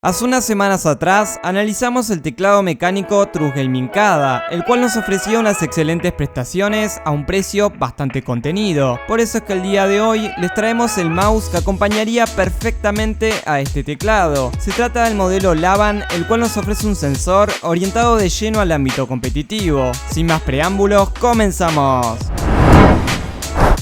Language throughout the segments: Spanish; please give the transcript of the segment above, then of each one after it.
Hace unas semanas atrás analizamos el teclado mecánico True Cada, el cual nos ofrecía unas excelentes prestaciones a un precio bastante contenido. Por eso es que el día de hoy les traemos el mouse que acompañaría perfectamente a este teclado. Se trata del modelo Laban, el cual nos ofrece un sensor orientado de lleno al ámbito competitivo. Sin más preámbulos, comenzamos.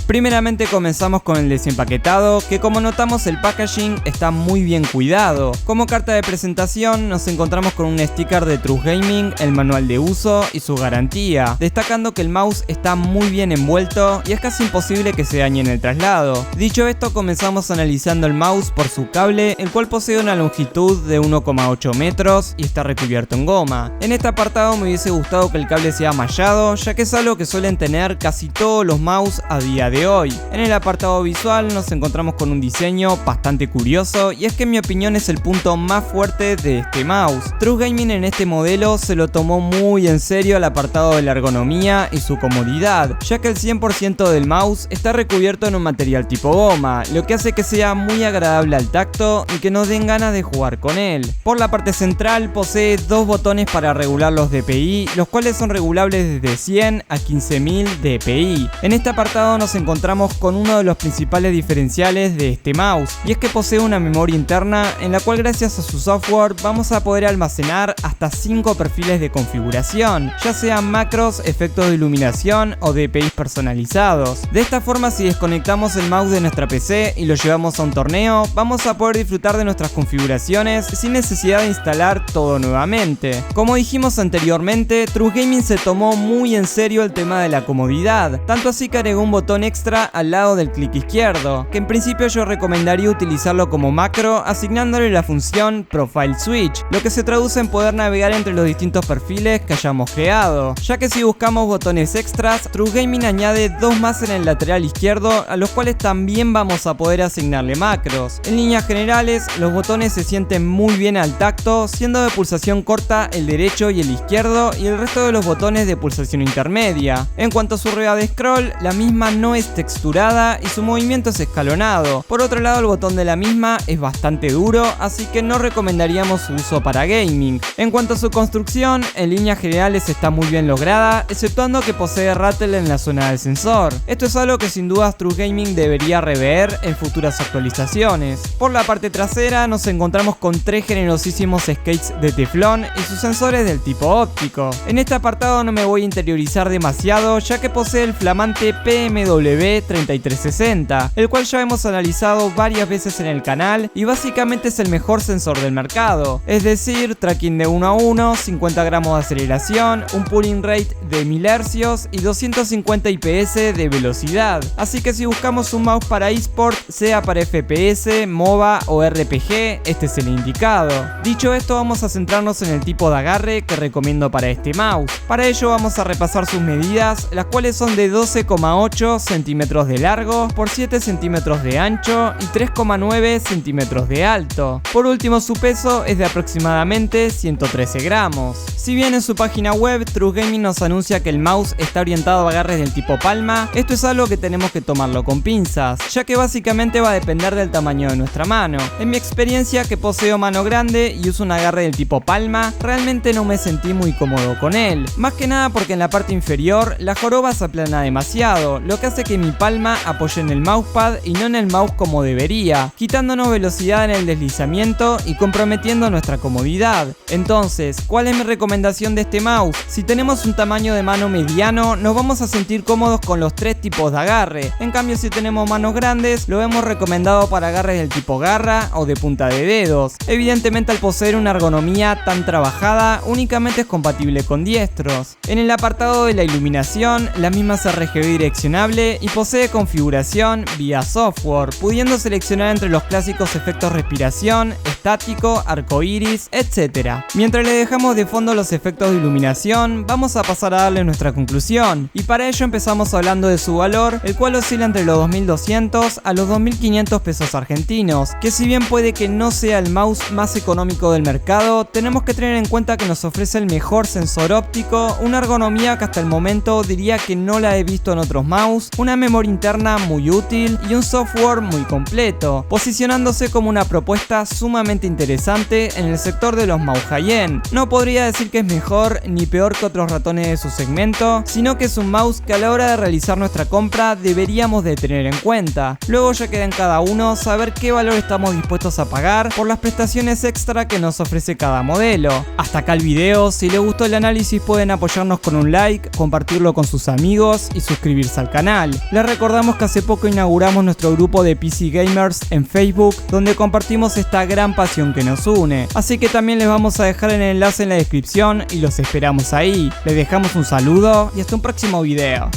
Primeramente comenzamos con el desempaquetado, que como notamos el packaging está muy bien cuidado. Como carta de presentación nos encontramos con un sticker de True Gaming, el manual de uso y su garantía, destacando que el mouse está muy bien envuelto y es casi imposible que se dañe en el traslado. Dicho esto, comenzamos analizando el mouse por su cable, el cual posee una longitud de 1,8 metros y está recubierto en goma. En este apartado me hubiese gustado que el cable sea mallado, ya que es algo que suelen tener casi todos los mouse a día de hoy. En el apartado visual nos encontramos con un diseño bastante curioso, y es que en mi opinión es el punto más fuerte de este mouse. True Gaming en este modelo se lo tomó muy en serio al apartado de la ergonomía y su comodidad, ya que el 100% del mouse está recubierto en un material tipo goma, lo que hace que sea muy agradable al tacto y que nos den ganas de jugar con él. Por la parte central posee dos botones para regular los DPI, los cuales son regulables desde 100 a 15.000 DPI. En este apartado nos encontramos con uno de los principales diferenciales de este mouse, y es que posee una memoria interna en la cual gracias a su software vamos a poder almacenar hasta 5 perfiles de configuración, ya sean macros, efectos de iluminación o DPIs personalizados. De esta forma, si desconectamos el mouse de nuestra PC y lo llevamos a un torneo, vamos a poder disfrutar de nuestras configuraciones sin necesidad de instalar todo nuevamente. Como dijimos anteriormente, True Gaming se tomó muy en serio el tema de la comodidad, tanto así que agregó un botón extra al lado del clic izquierdo, que en principio yo recomendaría utilizarlo como macro asignándole la función Profile Switch, lo que se traduce en poder navegar entre los distintos perfiles que hayamos creado, ya que si buscamos botones extras, True Gaming añade dos más en el lateral izquierdo, a los cuales también vamos a poder asignarle macros. En líneas generales, los botones se sienten muy bien al tacto, siendo de pulsación corta el derecho y el izquierdo, y el resto de los botones de pulsación intermedia. En cuanto a su rueda de scroll, la misma no es texturada y su movimiento es escalonado. Por otro lado, el botón de la misma es bastante duro, así que no recomendaríamos su uso para gaming. En cuanto a su construcción, en líneas generales está muy bien lograda, exceptuando que posee rattle en la zona del sensor. Esto es algo que sin dudas True Gaming debería rever en futuras actualizaciones. Por la parte trasera nos encontramos con tres generosísimos skates de teflón y sus sensores del tipo óptico. En este apartado no me voy a interiorizar demasiado, ya que posee el flamante PMW 3360, el cual ya hemos analizado varias veces en el canal y básicamente es el mejor sensor del mercado, es decir, tracking de 1 a 1, 50 gramos de aceleración, un pulling rate de 1000 Hz y 250 IPS de velocidad. Así que si buscamos un mouse para eSport, sea para FPS, MOBA o RPG, este es el indicado. Dicho esto, vamos a centrarnos en el tipo de agarre que recomiendo para este mouse. Para ello vamos a repasar sus medidas, las cuales son de 12,8 centímetros de largo por 7 centímetros de ancho y 3,9 centímetros de alto. Por último, su peso es de aproximadamente 113 gramos. Si bien en su página web True Gaming nos anuncia que el mouse está orientado a agarres del tipo palma, esto es algo que tenemos que tomarlo con pinzas, ya que básicamente va a depender del tamaño de nuestra mano. En mi experiencia, que poseo mano grande y uso un agarre del tipo palma, realmente no me sentí muy cómodo con él, más que nada porque en la parte inferior la joroba se aplana demasiado, lo que hace que mi palma apoye en el mousepad y no en el mouse como debería, quitándonos velocidad en el deslizamiento y comprometiendo nuestra comodidad. Entonces, ¿cuál es mi recomendación de este mouse? Si tenemos un tamaño de mano mediano, nos vamos a sentir cómodos con los tres tipos de agarre. En cambio, si tenemos manos grandes, lo hemos recomendado para agarres del tipo garra o de punta de dedos. Evidentemente, al poseer una ergonomía tan trabajada, únicamente es compatible con diestros. En el apartado de la iluminación, la misma es RGB direccionable y posee configuración vía software, pudiendo seleccionar entre los clásicos efectos respiración, estático, arcoíris, etc. Mientras le dejamos de fondo los efectos de iluminación, vamos a pasar a darle nuestra conclusión, y para ello empezamos hablando de su valor, el cual oscila entre los 2.200 a los 2.500 pesos argentinos, que si bien puede que no sea el mouse más económico del mercado, tenemos que tener en cuenta que nos ofrece el mejor sensor óptico, una ergonomía que hasta el momento diría que no la he visto en otros mouse, una una memoria interna muy útil y un software muy completo, posicionándose como una propuesta sumamente interesante en el sector de los mouse high-end. No podría decir que es mejor ni peor que otros ratones de su segmento, sino que es un mouse que a la hora de realizar nuestra compra deberíamos de tener en cuenta. Luego ya queda en cada uno saber qué valor estamos dispuestos a pagar por las prestaciones extra que nos ofrece cada modelo. Hasta acá el video. Si les gustó el análisis pueden apoyarnos con un like, compartirlo con sus amigos y suscribirse al canal. Les recordamos que hace poco inauguramos nuestro grupo de PC Gamers en Facebook, donde compartimos esta gran pasión que nos une. Así que también les vamos a dejar el enlace en la descripción y los esperamos ahí. Les dejamos un saludo y hasta un próximo video.